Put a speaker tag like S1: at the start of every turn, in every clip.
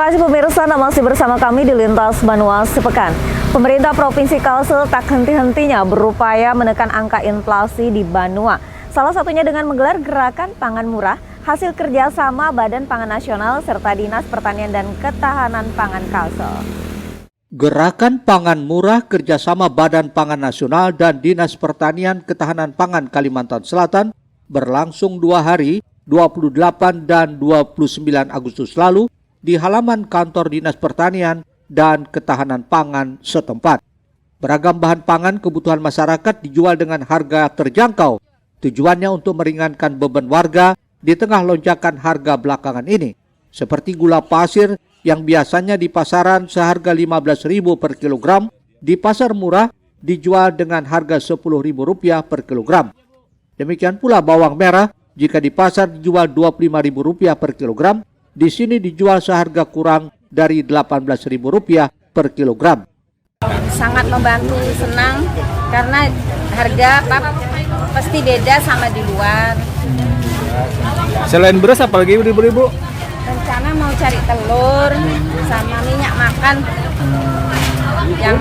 S1: kasih pemirsa, Anda masih bersama kami di Lintas Banua Sepekan. Pemerintah Provinsi Kalsel tak henti-hentinya berupaya menekan angka inflasi di Banua. Salah satunya dengan menggelar gerakan pangan murah, hasil kerjasama Badan Pangan Nasional serta Dinas Pertanian dan Ketahanan Pangan Kalsel.
S2: Gerakan pangan murah kerjasama Badan Pangan Nasional dan Dinas Pertanian Ketahanan Pangan Kalimantan Selatan berlangsung 2 hari, 28 dan 29 Agustus lalu di halaman kantor Dinas Pertanian dan Ketahanan Pangan setempat. Beragam bahan pangan kebutuhan masyarakat dijual dengan harga terjangkau. Tujuannya untuk meringankan beban warga di tengah lonjakan harga belakangan ini. Seperti gula pasir yang biasanya di pasaran seharga Rp15.000 per kilogram, di pasar murah dijual dengan harga Rp10.000 per kilogram. Demikian pula bawang merah, jika di pasar dijual Rp25.000 per kilogram, di sini dijual seharga kurang dari Rp18.000 per kilogram.
S3: Sangat membantu, senang karena harga pasti beda sama di luar.
S4: Selain beras apalagi ibu-ibu?
S3: Rencana mau cari telur sama minyak makan yang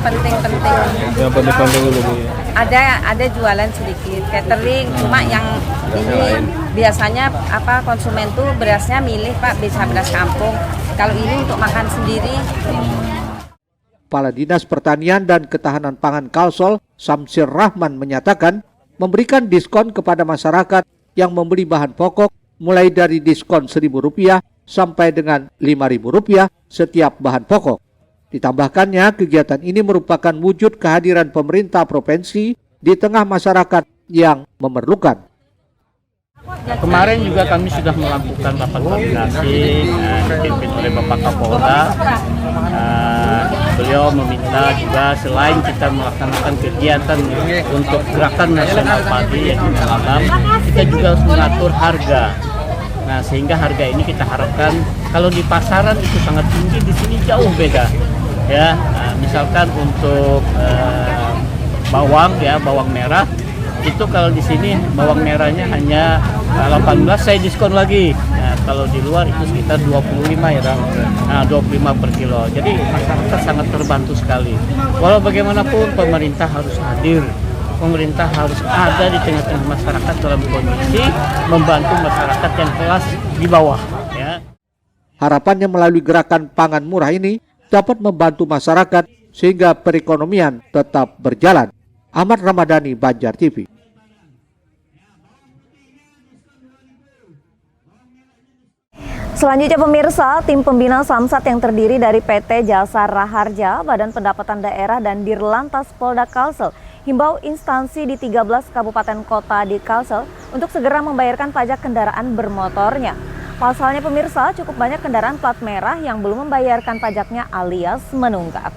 S3: penting-penting.
S4: Yang penting-penting dulu.
S3: Ada jualan sedikit catering, cuma yang ini biasanya konsumen tuh berasnya milih Pak, bisa beras kampung. Kalau ini untuk makan sendiri.
S2: Kepala Dinas Pertanian dan Ketahanan Pangan Kalsel, Samsir Rahman menyatakan memberikan diskon kepada masyarakat yang membeli bahan pokok mulai dari diskon Rp1.000 sampai dengan Rp5.000 setiap bahan pokok. Ditambahkannya, kegiatan ini merupakan wujud kehadiran pemerintah provinsi di tengah masyarakat yang memerlukan.
S5: Kemarin juga kami sudah melakukan rapat koordinasi dipimpin oleh Bapak Kapolda. Beliau meminta juga selain kita melaksanakan kegiatan untuk gerakan nasional padi yang malam, kita juga harus mengatur harga. Nah, sehingga harga ini kita harapkan kalau di pasaran itu sangat tinggi, di sini jauh beda. Ya, misalkan untuk bawang merah itu kalau di sini bawang merahnya hanya 18, saya diskon lagi. Nah, kalau di luar itu sekitar 25 ya, 25 per kilo. Jadi masyarakat sangat terbantu sekali. Walau bagaimanapun pemerintah harus hadir. Pemerintah harus ada di tengah-tengah masyarakat dalam kondisi membantu masyarakat yang kelas di bawah. Ya.
S2: Harapannya melalui gerakan pangan murah ini dapat membantu masyarakat sehingga perekonomian tetap berjalan. Ahmad Ramadhani, Banjar TV.
S1: Selanjutnya pemirsa, tim pembina Samsat yang terdiri dari PT Jasa Raharja, Badan Pendapatan Daerah dan Dirlantas Polda Kalsel himbau instansi di 13 kabupaten kota di Kalsel untuk segera membayarkan pajak kendaraan bermotornya. Pasalnya pemirsa, cukup banyak kendaraan plat merah yang belum membayarkan pajaknya alias menunggak.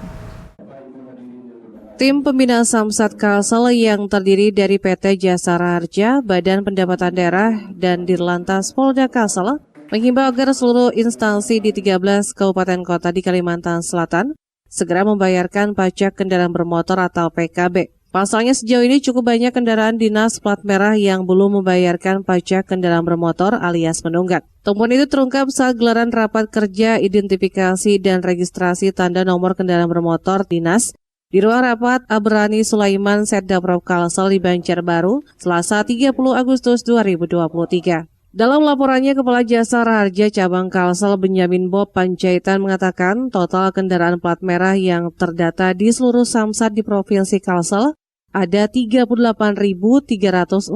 S6: Tim pembina Samsat Kalsel yang terdiri dari PT Jasa Raharja, Badan Pendapatan Daerah dan Dirlantas Polda Kalsel menghimbau agar seluruh instansi di 13 kabupaten kota di Kalimantan Selatan segera membayarkan pajak kendaraan bermotor atau PKB. Pasalnya sejauh ini cukup banyak kendaraan dinas plat merah yang belum membayarkan pajak kendaraan bermotor alias menunggak. Temuan itu terungkap saat gelaran rapat kerja identifikasi dan registrasi tanda nomor kendaraan bermotor dinas di ruang rapat Abrani Sulaiman Setdaprov Kalsel di Banjarbaru, Selasa 30 Agustus 2023. Dalam laporannya, Kepala Jasa Raharja Cabang Kalsel Benyamin Bob Panjaitan mengatakan total kendaraan plat merah yang terdata di seluruh Samsat di Provinsi Kalsel ada 38.349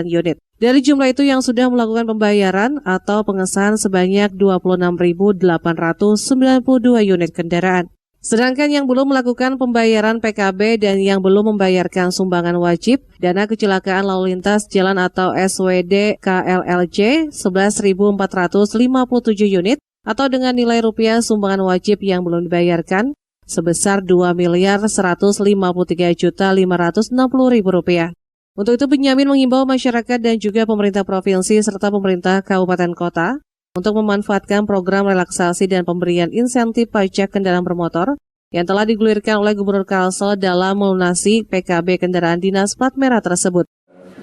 S6: unit. Dari jumlah itu yang sudah melakukan pembayaran atau pengesahan sebanyak 26.892 unit kendaraan. Sedangkan yang belum melakukan pembayaran PKB dan yang belum membayarkan sumbangan wajib dana kecelakaan lalu lintas jalan atau SWD KLLJ 11.457 unit atau dengan nilai rupiah sumbangan wajib yang belum dibayarkan sebesar Rp2.153.560.000. Untuk itu Benyamin mengimbau masyarakat dan juga pemerintah provinsi serta pemerintah kabupaten kota untuk memanfaatkan program relaksasi dan pemberian insentif pajak kendaraan bermotor yang telah digulirkan oleh Gubernur Kalsel dalam melunasi PKB kendaraan dinas plat merah tersebut.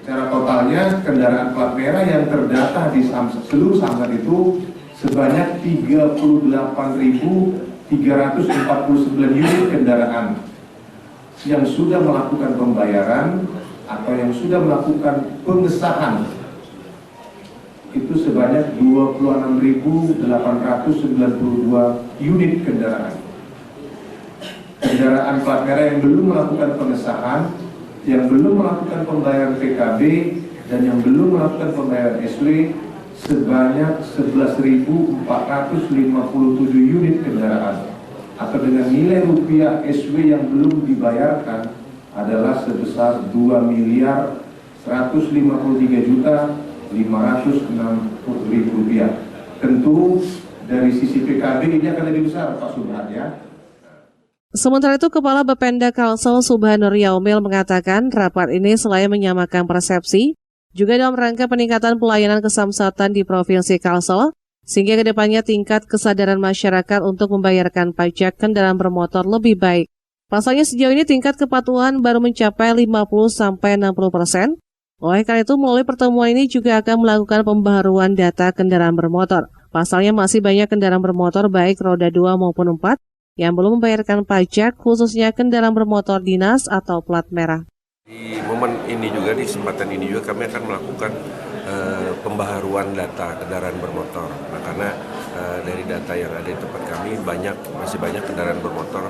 S7: Secara totalnya kendaraan plat merah yang terdata di seluruh Samsat itu sebanyak 38.349 unit kendaraan yang sudah melakukan pembayaran atau yang sudah melakukan pengesahan itu sebanyak 26.892 unit kendaraan. Kendaraan plat merah yang belum melakukan pengesahan, yang belum melakukan pembayaran PKB, dan yang belum melakukan pembayaran SW sebanyak 11.457 unit kendaraan, atau dengan nilai rupiah SW yang belum dibayarkan adalah sebesar 2.153.560.000 rupiah. Tentu dari sisi PKB ini akan lebih besar, Pak Subhan, ya.
S6: Sementara itu, Kepala Bapenda Kalsel Subhanur Yaumil mengatakan rapat ini selain menyamakan persepsi, juga dalam rangka peningkatan pelayanan kesamsatan di Provinsi Kalsel, sehingga kedepannya tingkat kesadaran masyarakat untuk membayarkan pajak kendaraan bermotor lebih baik. Pasalnya sejauh ini tingkat kepatuhan baru mencapai 50-60%. Oleh karena itu, melalui pertemuan ini juga akan melakukan pembaharuan data kendaraan bermotor. Pasalnya masih banyak kendaraan bermotor baik roda 2 maupun 4 yang belum membayarkan pajak, khususnya kendaraan bermotor dinas atau plat merah.
S8: Di momen ini juga, di kesempatan ini juga kami akan melakukan pembaharuan data kendaraan bermotor. Nah, karena dari data yang ada di tempat kami masih banyak kendaraan bermotor,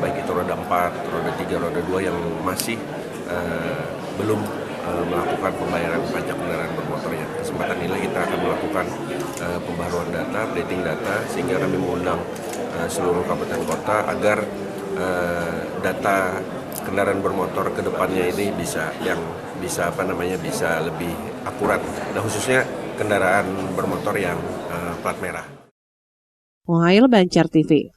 S8: baik itu roda 4, roda 3, roda 2 yang masih belum melakukan pembayaran pajak kendaraan bermotornya. Kesempatan inilah kita akan melakukan pembaharuan data, updating data, sehingga kami mengundang seluruh kabupaten kota agar data kendaraan bermotor ke depannya ini bisa lebih akurat, dan khususnya kendaraan bermotor yang plat merah.
S6: Muhail, Banjar TV.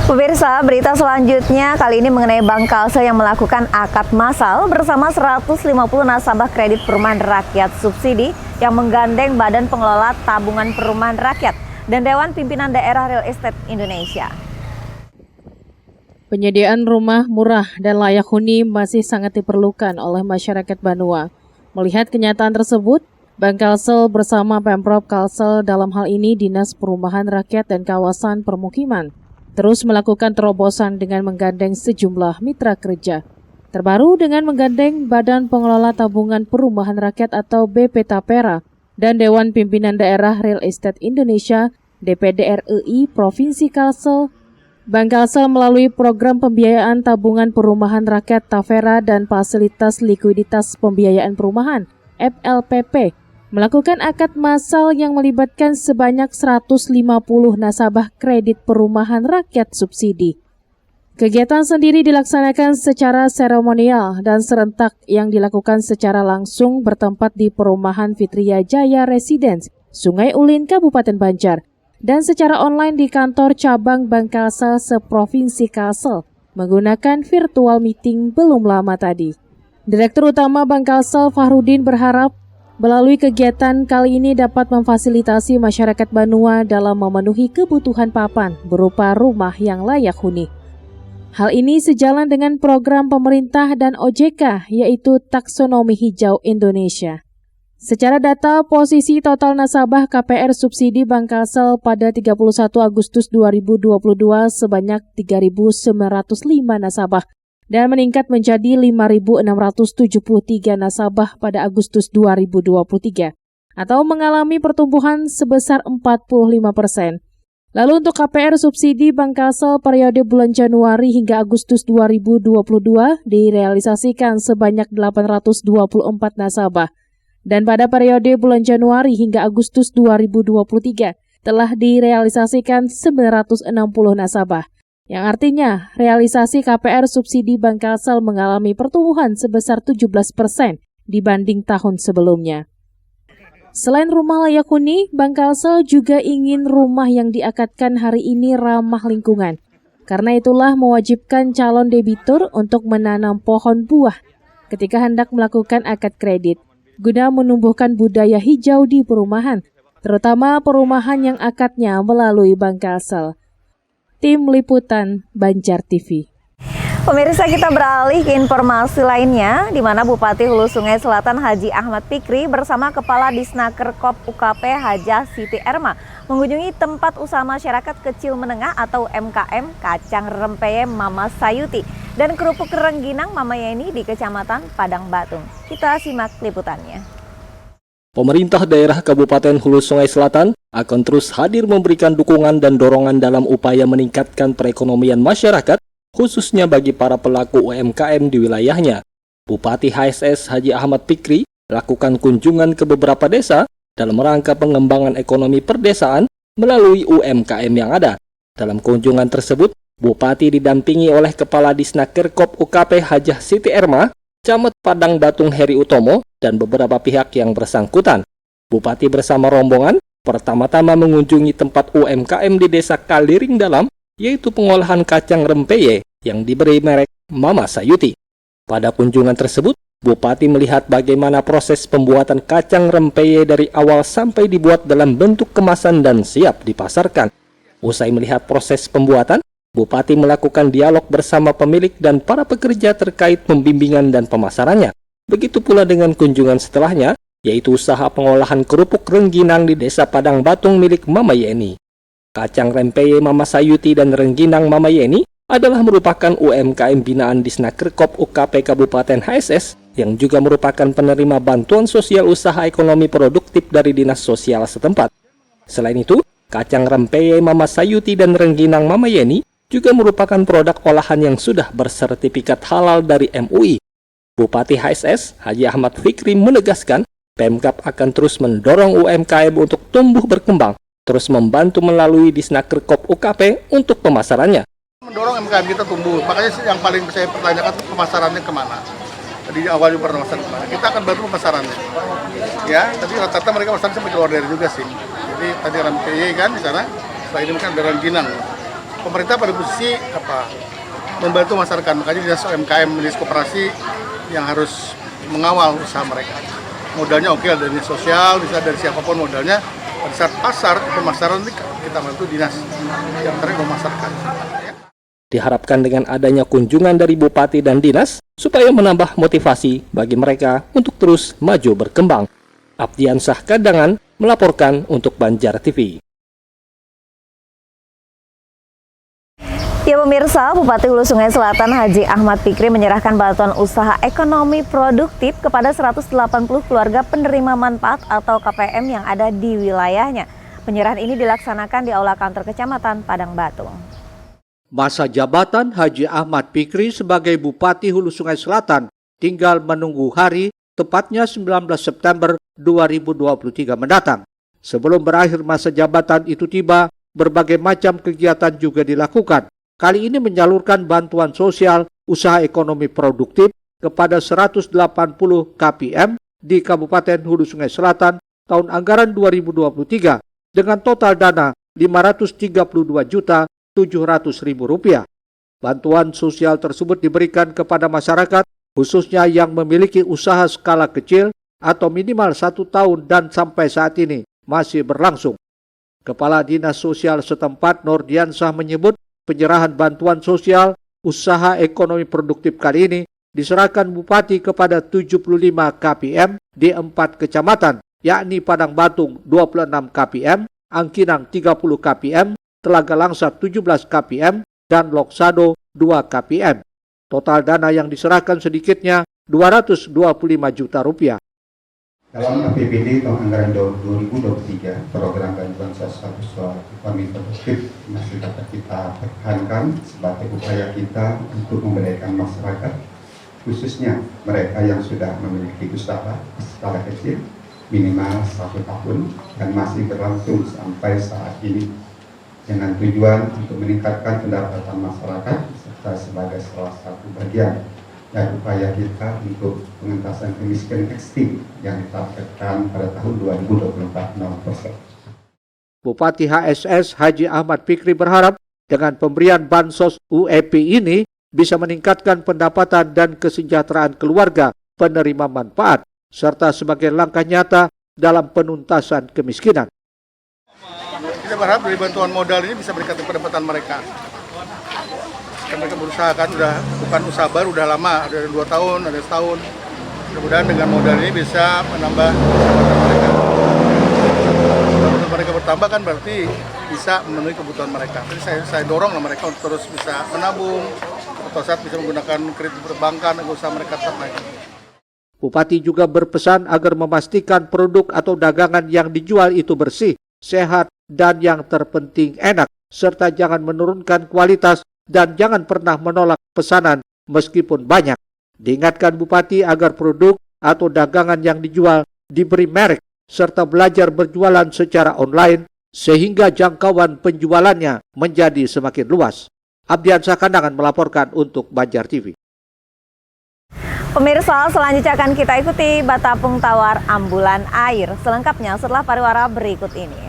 S1: Pemirsa, berita selanjutnya kali ini mengenai Bank Kalsel yang melakukan akad massal bersama 150 nasabah kredit perumahan rakyat subsidi yang menggandeng Badan Pengelola Tabungan Perumahan Rakyat dan Dewan Pimpinan Daerah Real Estate Indonesia.
S9: Penyediaan rumah murah dan layak huni masih sangat diperlukan oleh masyarakat Banua. Melihat kenyataan tersebut, Bank Kalsel bersama Pemprov Kalsel, dalam hal ini Dinas Perumahan Rakyat dan Kawasan Permukiman, terus melakukan terobosan dengan menggandeng sejumlah mitra kerja. Terbaru dengan menggandeng Badan Pengelola Tabungan Perumahan Rakyat atau BP Tapera dan Dewan Pimpinan Daerah Real Estate Indonesia DPD RI Provinsi Kalsel. Bank Kalsel melalui program pembiayaan tabungan perumahan rakyat Tapera dan fasilitas likuiditas pembiayaan perumahan FLPP melakukan akad massal yang melibatkan sebanyak 150 nasabah kredit perumahan rakyat subsidi. Kegiatan sendiri dilaksanakan secara seremonial dan serentak yang dilakukan secara langsung bertempat di Perumahan Fitria Jaya Residence, Sungai Ulin, Kabupaten Banjar, dan secara online di kantor cabang Bank Kalsel seprovinsi Kalsel menggunakan virtual meeting belum lama tadi. Direktur Utama Bank Kalsel Fahrudin berharap melalui kegiatan kali ini dapat memfasilitasi masyarakat Banua dalam memenuhi kebutuhan papan berupa rumah yang layak huni. Hal ini sejalan dengan program pemerintah dan OJK, yaitu Taksonomi Hijau Indonesia. Secara data, posisi total nasabah KPR subsidi Bank Kalsel pada 31 Agustus 2022 sebanyak 3.905 nasabah dan meningkat menjadi 5.673 nasabah pada Agustus 2023 atau mengalami pertumbuhan sebesar 45%. Lalu untuk KPR subsidi Bank Kalsel periode bulan Januari hingga Agustus 2022 direalisasikan sebanyak 824 nasabah. Dan pada periode bulan Januari hingga Agustus 2023 telah direalisasikan 960 nasabah, yang artinya realisasi KPR subsidi Bank Kalsel mengalami pertumbuhan sebesar 17% dibanding tahun sebelumnya. Selain rumah layak huni, Bank Kalsel juga ingin rumah yang diakadkan hari ini ramah lingkungan. Karena itulah mewajibkan calon debitur untuk menanam pohon buah ketika hendak melakukan akad kredit, guna menumbuhkan budaya hijau di perumahan, terutama perumahan yang akadnya melalui Bank Kalsel. Tim Liputan Banjar TV.
S1: Pemirsa, kita beralih ke informasi lainnya, di mana Bupati Hulu Sungai Selatan Haji Ahmad Fikri bersama Kepala Disnaker Kop UKP Hajah Siti Erma mengunjungi tempat usaha masyarakat kecil menengah atau MKM kacang rempeye Mama Sayuti dan kerupuk rengginang Mama Yeni di Kecamatan Padang Batung. Kita simak liputannya.
S10: Pemerintah daerah Kabupaten Hulu Sungai Selatan akan terus hadir memberikan dukungan dan dorongan dalam upaya meningkatkan perekonomian masyarakat, khususnya bagi para pelaku UMKM di wilayahnya. Bupati HSS Haji Ahmad Fikri lakukan kunjungan ke beberapa desa dalam rangka pengembangan ekonomi perdesaan melalui UMKM yang ada. Dalam kunjungan tersebut, Bupati didampingi oleh Kepala Disnaker Kop UKP Hajah Siti Erma, Camat Padang Batung Heri Utomo, dan beberapa pihak yang bersangkutan. Bupati bersama rombongan pertama-tama mengunjungi tempat UMKM di Desa Kaliring Dalam, yaitu pengolahan kacang rempeye yang diberi merek Mama Sayuti. Pada kunjungan tersebut, Bupati melihat bagaimana proses pembuatan kacang rempeye dari awal sampai dibuat dalam bentuk kemasan dan siap dipasarkan. Usai melihat proses pembuatan, Bupati melakukan dialog bersama pemilik dan para pekerja terkait pembimbingan dan pemasarannya. Begitu pula dengan kunjungan setelahnya, yaitu usaha pengolahan kerupuk rengginang di Desa Padang Batung milik Mama Yeni. Kacang rempeye Mama Sayuti dan rengginang Mama Yeni adalah merupakan UMKM binaan Disnaker Kop UKP Kabupaten HSS yang juga merupakan penerima bantuan sosial usaha ekonomi produktif dari Dinas Sosial setempat. Selain itu, kacang rempeye Mama Sayuti dan rengginang Mama Yeni juga merupakan produk olahan yang sudah bersertifikat halal dari MUI. Bupati HSS Haji Ahmad Fikri menegaskan, Pemkab akan terus mendorong UMKM untuk tumbuh berkembang, terus membantu melalui Disnaker Kop UKP untuk pemasarannya.
S11: Mendorong UMKM kita tumbuh, makanya yang paling saya pertanyakan pemasarannya kemana. Tadi di awal juga pemasaran kemana, kita akan bantu pemasarannya. Ya, tadi rata-rata mereka pesan sampai keluar dari juga sih. Jadi tadi rempeye kan di sana, setelah ini kan ada rengginang. Pemerintah pada posisi membantu masyarakat, makanya dinas UMKM, dinas koperasi yang harus mengawal usaha mereka. Modalnya oke, dari dinas sosial, bisa dari siapapun modalnya. Pada saat pasar, pemasaran kita bantu dinas yang terkait memasarkan.
S10: Diharapkan dengan adanya kunjungan dari Bupati dan Dinas, supaya menambah motivasi bagi mereka untuk terus maju berkembang. Abdiansah Kadangan melaporkan untuk Banjar TV.
S1: Ya pemirsa, Bupati Hulu Sungai Selatan Haji Ahmad Fikri menyerahkan bantuan usaha ekonomi produktif kepada 180 keluarga penerima manfaat atau KPM yang ada di wilayahnya. Penyerahan ini dilaksanakan di Aula Kantor Kecamatan Padang Batung.
S2: Masa jabatan Haji Ahmad Fikri sebagai Bupati Hulu Sungai Selatan tinggal menunggu hari, tepatnya 19 September 2023 mendatang. Sebelum berakhir masa jabatan itu tiba, berbagai macam kegiatan juga dilakukan. Kali ini menyalurkan bantuan sosial usaha ekonomi produktif kepada 180 KPM di Kabupaten Hulu Sungai Selatan tahun anggaran 2023 dengan total dana Rp532.700.000. Bantuan sosial tersebut diberikan kepada masyarakat khususnya yang memiliki usaha skala kecil atau minimal 1 tahun dan sampai saat ini masih berlangsung. Kepala Dinas Sosial setempat Nordiansah menyebut penyerahan bantuan sosial usaha ekonomi produktif kali ini diserahkan Bupati kepada 75 KPM di 4 kecamatan, yakni Padang Batung 26 KPM, Angkinang 30 KPM, Telaga Langsa 17 KPM, dan Loksado 2 KPM. Total dana yang diserahkan sedikitnya Rp225 juta.
S12: Dalam APBD tahun anggaran 2023, program bantuan sosial ekonomi produktif masih dapat kita pertahankan sebagai upaya kita untuk memberdayakan masyarakat, khususnya mereka yang sudah memiliki usaha skala kecil minimal 1 tahun dan masih berlangsung sampai saat ini, dengan tujuan untuk meningkatkan pendapatan masyarakat serta sebagai salah satu bagian dan upaya kita untuk pengentasan kemiskinan ekstrim yang ditargetkan pada tahun 2024 0%.
S2: Bupati HSS Haji Ahmad Fikri berharap dengan pemberian bansos UEP ini bisa meningkatkan pendapatan dan kesejahteraan keluarga penerima manfaat, serta sebagai langkah nyata dalam penuntasan kemiskinan.
S11: Kita berharap dari bantuan modal ini bisa meningkatkan pendapatan mereka. Kan mereka berusaha kan, udah bukan usaha baru, udah lama, ada 2 tahun, ada setahun. Mudah-mudahan dengan modal ini bisa menambah pendapatan mereka. Kalau mereka bertambah kan berarti bisa memenuhi kebutuhan mereka. Jadi saya dorong lah mereka untuk terus bisa menabung, atau saat bisa menggunakan kredit perbankan agar usaha mereka tetap naik.
S2: Bupati juga berpesan agar memastikan produk atau dagangan yang dijual itu bersih, sehat, dan yang terpenting enak, serta jangan menurunkan kualitas dan jangan pernah menolak pesanan meskipun banyak. Diingatkan Bupati agar produk atau dagangan yang dijual diberi merek, serta belajar berjualan secara online sehingga jangkauan penjualannya menjadi semakin luas. Abdiansyah Kandangan melaporkan untuk Banjar TV.
S1: Pemirsa, selanjutnya akan kita ikuti Batapung Tawar Ambulan Air. Selengkapnya setelah pariwara berikut ini.